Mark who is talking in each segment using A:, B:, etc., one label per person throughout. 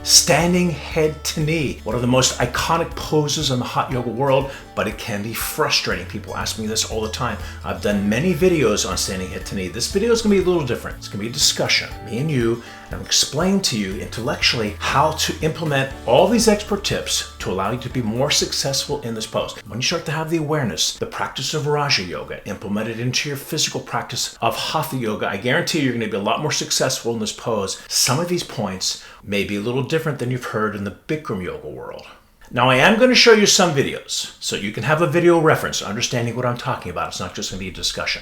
A: Standing head to knee, one of the most iconic poses in the hot yoga world, but it can be frustrating. People ask me this all the time. I've done many videos on standing head to knee. This video is going to be a little different. It's going to be a discussion, me and you, and I'm explaining to you intellectually how to implement all these expert tips to allow you to be more successful in this pose. When you start to have the awareness, the practice of Raja Yoga, implemented into your physical practice of Hatha Yoga, I guarantee you're going to be a lot more successful in this pose. Some of these points may be a little different than you've heard in the Bikram yoga world. Now, I am going to show you some videos so you can have a video reference, understanding what I'm talking about. It's not just going to be a discussion.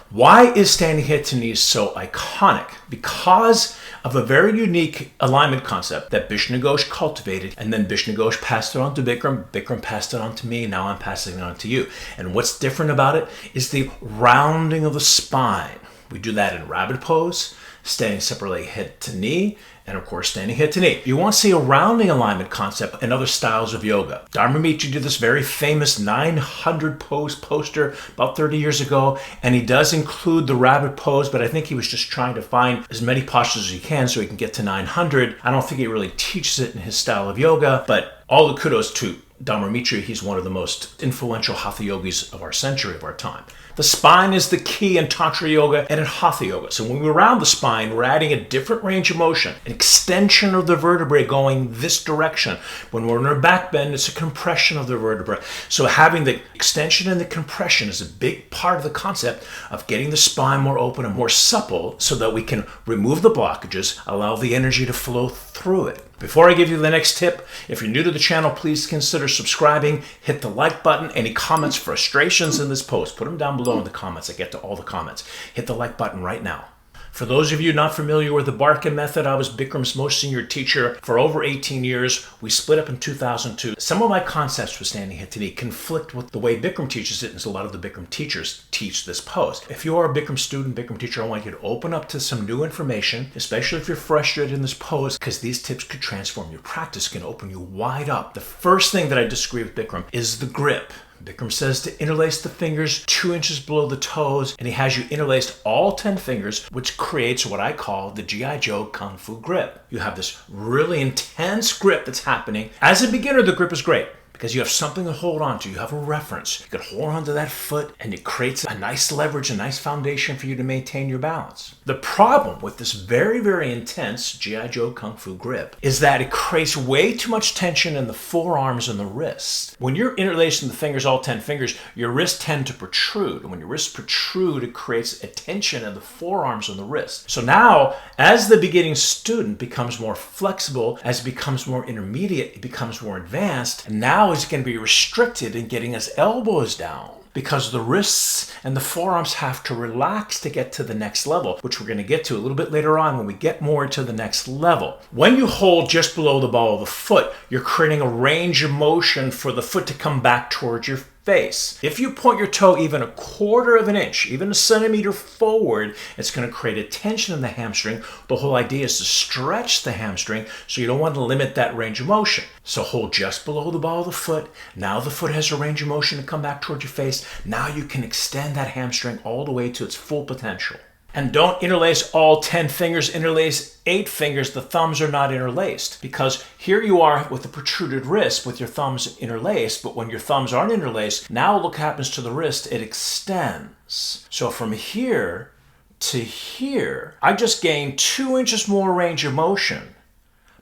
A: Why is standing head to knee so iconic? Because of a very unique alignment concept that Ghosh cultivated, and then Ghosh passed it on to Bikram. Bikram passed it on to me. Now I'm passing it on to you. And what's different about it is the rounding of the spine. We do that in rabbit pose, standing separately head to knee, and of course standing head to knee. You want to see a rounding alignment concept in other styles of yoga. Dharmamitra did this very famous 900 pose poster about 30 years ago, and he does include the rabbit pose, but I think he was just trying to find as many postures as he can so he can get to 900. I don't think he really teaches it in his style of yoga, but all the kudos to Dharmamitra. He's one of the most influential Hatha yogis of our century, of our time. The spine is the key in Tantra Yoga and in Hatha Yoga. So when we round the spine, we're adding a different range of motion, an extension of the vertebrae going this direction. When we're in our back bend, it's a compression of the vertebrae. So having the extension and the compression is a big part of the concept of getting the spine more open and more supple so that we can remove the blockages, allow the energy to flow through it. Before I give you the next tip, if you're new to the channel, please consider subscribing, hit the like button. Any comments, frustrations in this post, put them down below in the comments. I get to all the comments. Hit the like button right now. For those of you not familiar with the Barkan method, I was Bikram's most senior teacher for over 18 years. We split up in 2002. Some of my concepts with standing head to knee conflict with the way Bikram teaches it, and a lot of the Bikram teachers teach this pose. If you are a Bikram student, Bikram teacher, I want you to open up to some new information, especially if you're frustrated in this pose, because these tips could transform your practice, can open you wide up. The first thing that I disagree with Bikram is the grip. Bikram says to interlace the fingers 2 inches below the toes, and he has you interlaced all 10 fingers, which creates what I call the G.I. Joe Kung Fu grip. You have this really intense grip that's happening. As a beginner, the grip is great because you have something to hold on to. You have a reference. You can hold on to that foot, and it creates a nice leverage, a nice foundation for you to maintain your balance. The problem with this very, very intense G.I. Joe Kung Fu grip is that it creates way too much tension in the forearms and the wrists. When you're interlacing the fingers, all 10 fingers, your wrists tend to protrude. And when your wrists protrude, it creates a tension in the forearms and the wrists. So now, as the beginning student becomes more flexible, as it becomes more intermediate, it becomes more advanced, and now is going to be restricted in getting his elbows down because the wrists and the forearms have to relax to get to the next level, which we're going to get to a little bit later on when we get more to the next level. When you hold just below the ball of the foot, you're creating a range of motion for the foot to come back towards your face. If you point your toe even 1/4 of an inch, even a centimeter forward, it's going to create a tension in the hamstring. The whole idea is to stretch the hamstring, so you don't want to limit that range of motion. So hold just below the ball of the foot. Now the foot has a range of motion to come back towards your face. Now you can extend that hamstring all the way to its full potential. And don't interlace all 10 fingers, interlace 8 fingers. The thumbs are not interlaced because here you are with the protruded wrist with your thumbs interlaced, but when your thumbs aren't interlaced, now look what happens to the wrist, it extends. So from here to here, I just gained 2 inches more range of motion.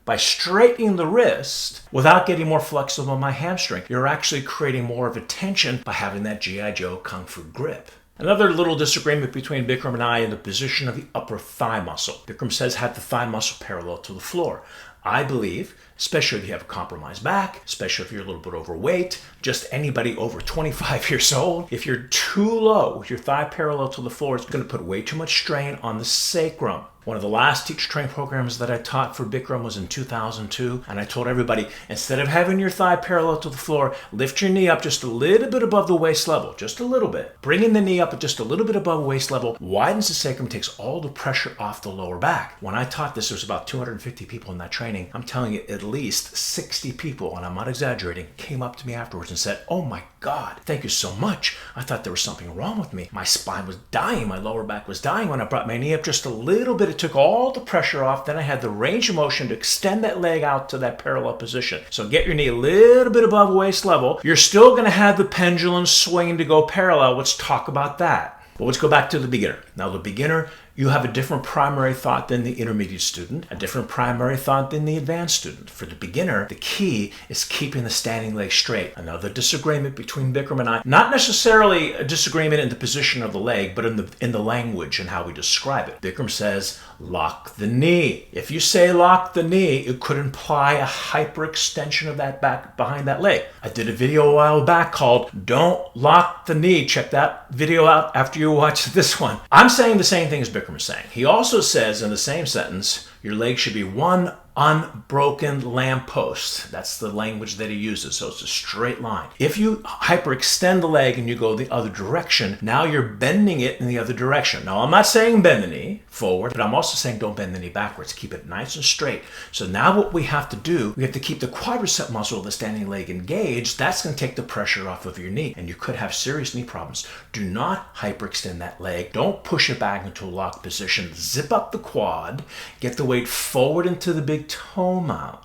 A: By straightening the wrist without getting more flexible on my hamstring, you're actually creating more of a tension by having that G.I. Joe Kung Fu grip. Another little disagreement between Bikram and I in the position of the upper thigh muscle. Bikram says have the thigh muscle parallel to the floor. I believe, especially if you have a compromised back, especially if you're a little bit overweight, just anybody over 25 years old, if you're too low with your thigh parallel to the floor, it's going to put way too much strain on the sacrum. One of the last teacher training programs that I taught for Bikram was in 2002, and I told everybody, instead of having your thigh parallel to the floor, lift your knee up just a little bit above the waist level, just a little bit. Bringing the knee up just a little bit above waist level widens the sacrum, takes all the pressure off the lower back. When I taught this, there was about 250 people in that training. I'm telling you, at least 60 people, and I'm not exaggerating, came up to me afterwards and said, "Oh my God, thank you so much. I thought there was something wrong with me. My spine was dying. My lower back was dying. When I brought my knee up just a little bit, it took all the pressure off. Then I had the range of motion to extend that leg out to that parallel position. So get your knee a little bit above waist level. You're still going to have the pendulum swinging to go parallel. Let's talk about that. But let's go back to the beginner. Now, the beginner, you have a different primary thought than the intermediate student, a different primary thought than the advanced student. For the beginner, the key is keeping the standing leg straight. Another disagreement between Bikram and I, not necessarily a disagreement in the position of the leg, but in the language and how we describe it. Bikram says, lock the knee. If you say lock the knee, it could imply a hyperextension of that back behind that leg. I did a video a while back called Don't Lock the Knee. Check that video out after you watch this one. I'm saying the same thing as Bikram is saying. He also says in the same sentence, your leg should be one unbroken lamppost. That's the language that he uses, so it's a straight line. If you hyperextend the leg and you go the other direction, now you're bending it in the other direction. Now, I'm not saying bend the knee forward, but I'm also saying don't bend the knee backwards. Keep it nice and straight. So now what we have to do, we have to keep the quadricep muscle of the standing leg engaged. That's going to take the pressure off of your knee, and you could have serious knee problems. Do not hyperextend that leg. Don't push it back into a locked position. Zip up the quad. Get the weight forward into the big toe mount.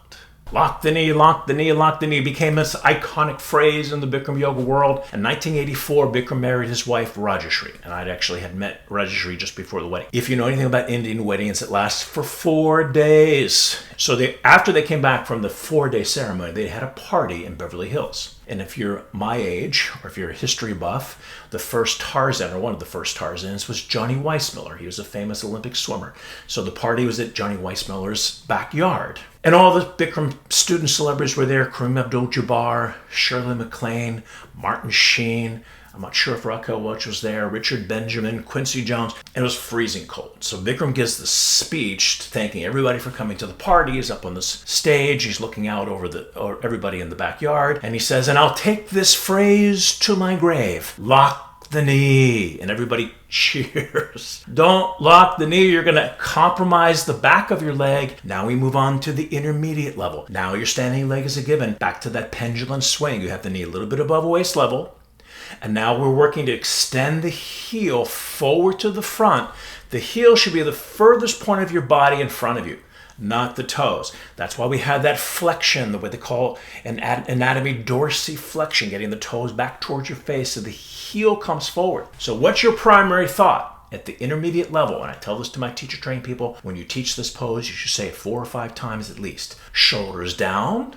A: Lock the knee, lock the knee, lock the knee became this iconic phrase in the Bikram yoga world. In 1984, Bikram married his wife Rajeshri, and I'd actually had met Rajeshri just before the wedding. If you know anything about Indian weddings, it lasts for 4 days. So after they came back from the 4-day ceremony, they had a party in Beverly Hills. And if you're my age, or if you're a history buff, the first Tarzan, or one of the first Tarzans, was Johnny Weissmuller. He was a famous Olympic swimmer. So the party was at Johnny Weissmuller's backyard. And all the Bikram student celebrities were there. Kareem Abdul-Jabbar, Shirley MacLaine, Martin Sheen. I'm not sure if Raquel Welch was there, Richard Benjamin, Quincy Jones, and it was freezing cold. So Bikram gives the speech thanking everybody for coming to the party. He's up on this stage. He's looking out over everybody in the backyard. And he says, and I'll take this phrase to my grave. Lock the knee. And everybody cheers. Don't lock the knee. You're going to compromise the back of your leg. Now we move on to the intermediate level. Now your standing leg is a given. Back to that pendulum swing. You have the knee a little bit above waist level. And now we're working to extend the heel forward to the front. The heel should be the furthest point of your body in front of you, not the toes. That's why we have that flexion, what they call an anatomy dorsiflexion, getting the toes back towards your face so the heel comes forward. So what's your primary thought? At the intermediate level, and I tell this to my teacher training people, when you teach this pose, you should say it 4 or 5 times at least. Shoulders down,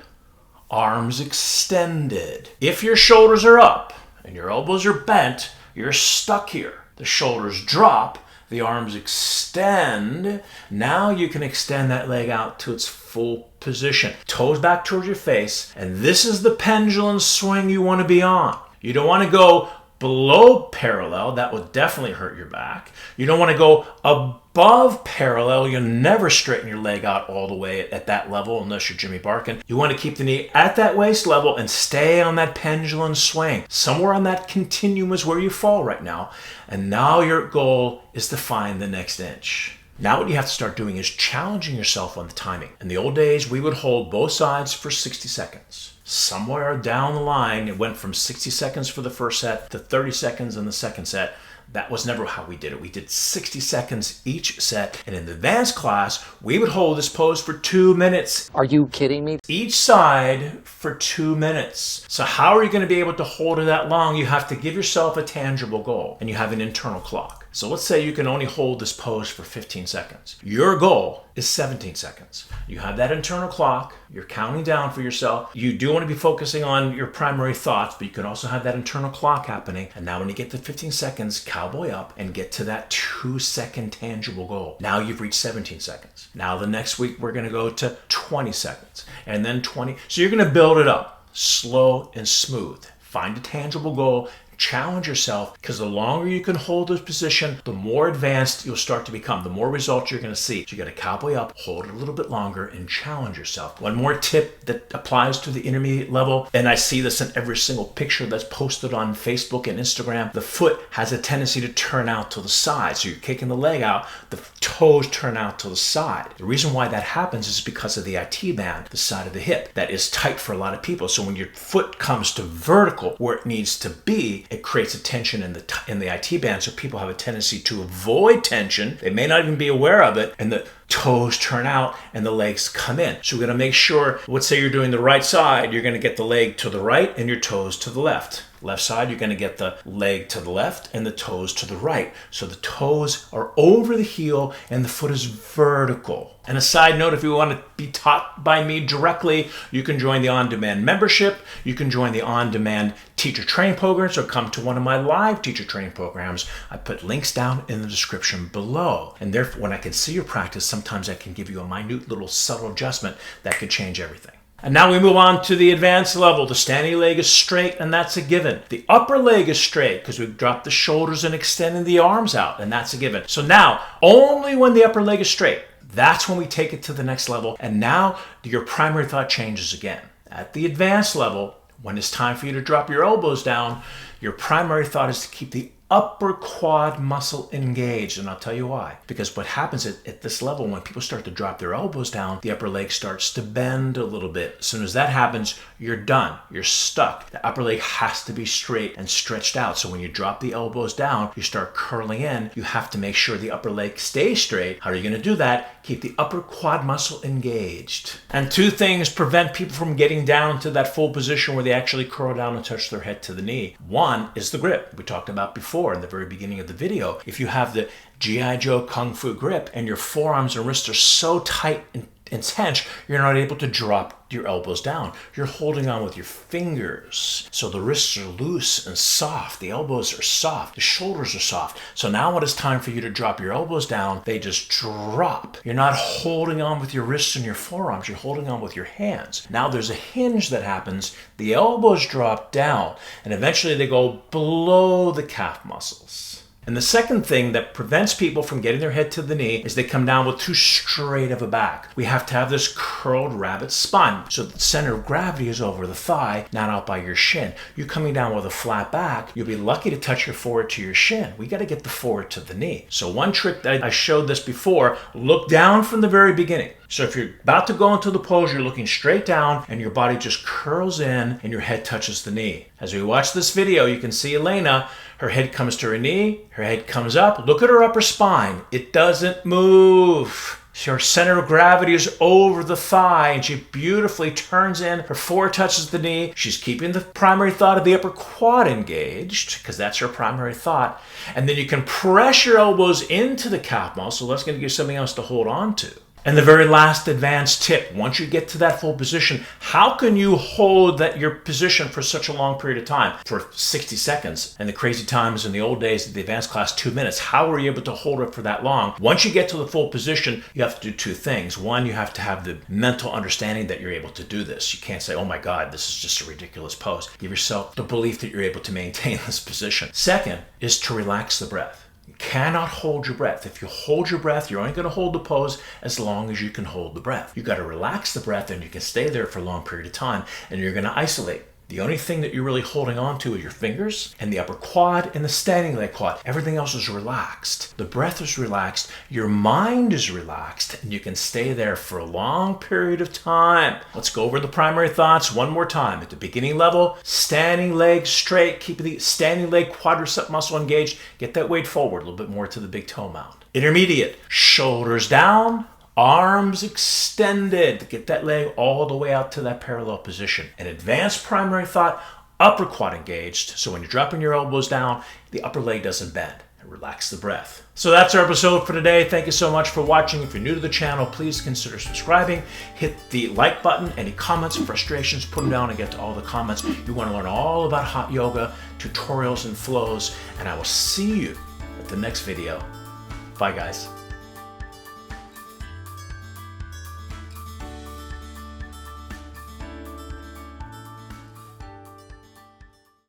A: arms extended. If your shoulders are up, and your elbows are bent, you're stuck here. The shoulders drop, the arms extend. Now you can extend that leg out to its full position. Toes back towards your face, and this is the pendulum swing you want to be on. You don't want to go below parallel. That will definitely hurt your back. You don't want to go above parallel. You'll never straighten your leg out all the way at that level unless you're Jimmy Barkan. You want to keep the knee at that waist level and stay on that pendulum swing. Somewhere on that continuum is where you fall right now. And now your goal is to find the next inch. Now what you have to start doing is challenging yourself on the timing. In the old days, we would hold both sides for 60 seconds. Somewhere down the line, it went from 60 seconds for the first set to 30 seconds in the second set. That was never how we did it. We did 60 seconds each set. And in the advanced class, we would hold this pose for 2 minutes.
B: Are you kidding me?
A: Each side for 2 minutes. So how are you going to be able to hold it that long? You have to give yourself a tangible goal, and you have an internal clock. So let's say you can only hold this pose for 15 seconds. Your goal is 17 seconds. You have that internal clock. You're counting down for yourself. You do want to be focusing on your primary thoughts, but you can also have that internal clock happening. And now when you get to 15 seconds, cowboy up and get to that 2-second tangible goal. Now you've reached 17 seconds. Now the next week, we're going to go to 20 seconds and then 20. So you're going to build it up slow and smooth. Find a tangible goal. Challenge yourself, because the longer you can hold this position, the more advanced you'll start to become, the more results you're going to see. So you got to cowboy up, hold it a little bit longer, and challenge yourself. One more tip that applies to the intermediate level, and I see this in every single picture that's posted on Facebook and Instagram. The foot has a tendency to turn out to the side. So you're kicking the leg out, the toes turn out to the side. The reason why that happens is because of the IT band, the side of the hip, that is tight for a lot of people. So when your foot comes to vertical, where it needs to be, it creates a tension in the IT band. So people have a tendency to avoid tension. They may not even be aware of it, and the toes turn out and the legs come in. So we're going to make sure, let's say you're doing the right side, you're going to get the leg to the right and your toes to the left. Left side, you're going to get the leg to the left and the toes to the right. So the toes are over the heel and the foot is vertical. And a side note, if you want to be taught by me directly, you can join the on-demand membership. You can join the on-demand teacher training programs or come to one of my live teacher training programs. I put links down in the description below. And therefore, when I can see your practice, sometimes I can give you a minute little subtle adjustment that could change everything. And now we move on to the advanced level. The standing leg is straight, and that's a given. The upper leg is straight because we've dropped the shoulders and extending the arms out, and that's a given. So now, only when the upper leg is straight, that's when we take it to the next level. And now your primary thought changes again. At the advanced level, when it's time for you to drop your elbows down, your primary thought is to keep the upper quad muscle engaged. And I'll tell you why. Because what happens at this level, when people start to drop their elbows down, the upper leg starts to bend a little bit. As soon as that happens, you're done. You're stuck. The upper leg has to be straight and stretched out. So when you drop the elbows down, you start curling in. You have to make sure the upper leg stays straight. How are you going to do that? Keep the upper quad muscle engaged. And two things prevent people from getting down to that full position where they actually curl down and touch their head to the knee. One is the grip we talked about before in the very beginning of the video. If you have the G.I. Joe Kung Fu grip and your forearms and wrists are so tight and tense, you're not able to drop your elbows down. You're holding on with your fingers. So the wrists are loose and soft. The elbows are soft. The shoulders are soft. So now when it's time for you to drop your elbows down, they just drop. You're not holding on with your wrists and your forearms. You're holding on with your hands. Now there's a hinge that happens. The elbows drop down and eventually they go below the calf muscles. And the second thing that prevents people from getting their head to the knee is they come down with too straight of a back. We have to have this curled rabbit spine. So the center of gravity is over the thigh, not out by your shin. You're coming down with a flat back, you'll be lucky to touch your forehead to your shin. We got to get the forehead to the knee. So one trick that I showed this before, look down from the very beginning. So if you're about to go into the pose, you're looking straight down and your body just curls in and your head touches the knee. As we watch this video, you can see Elena, her head comes to her knee, her head comes up. Look at her upper spine. It doesn't move. Her center of gravity is over the thigh and she beautifully turns in. Her forehead touches the knee. She's keeping the primary thought of the upper quad engaged because that's her primary thought. And then you can press your elbows into the calf muscle. That's going to give you something else to hold on to. And the very last advanced tip, once you get to that full position, how can you hold your position for such a long period of time? For 60 seconds. And the crazy times in the old days of the advanced class, 2 minutes. How were you able to hold it for that long? Once you get to the full position, you have to do two things. One, you have to have the mental understanding that you're able to do this. You can't say, oh my God, this is just a ridiculous pose. Give yourself the belief that you're able to maintain this position. Second is to relax the breath. You cannot hold your breath. If you hold your breath, you're only going to hold the pose as long as you can hold the breath. You got to relax the breath and you can stay there for a long period of time and you're going to isolate. The only thing that you're really holding on to are your fingers and the upper quad and the standing leg quad. Everything else is relaxed. The breath is relaxed. Your mind is relaxed and you can stay there for a long period of time. Let's go over the primary thoughts one more time. At the beginning level, standing leg straight. Keep the standing leg quadricep muscle engaged. Get that weight forward a little bit more to the big toe mound. Intermediate, shoulders down. Arms extended. Get that leg all the way out to that parallel position. An advanced primary thought, upper quad engaged. So when you're dropping your elbows down, the upper leg doesn't bend. And relax the breath. So that's our episode for today. Thank you so much for watching. If you're new to the channel, please consider subscribing. Hit the like button. Any comments and frustrations, put them down and get to all the comments. You want to learn all about hot yoga, tutorials and flows. And I will see you at the next video. Bye guys.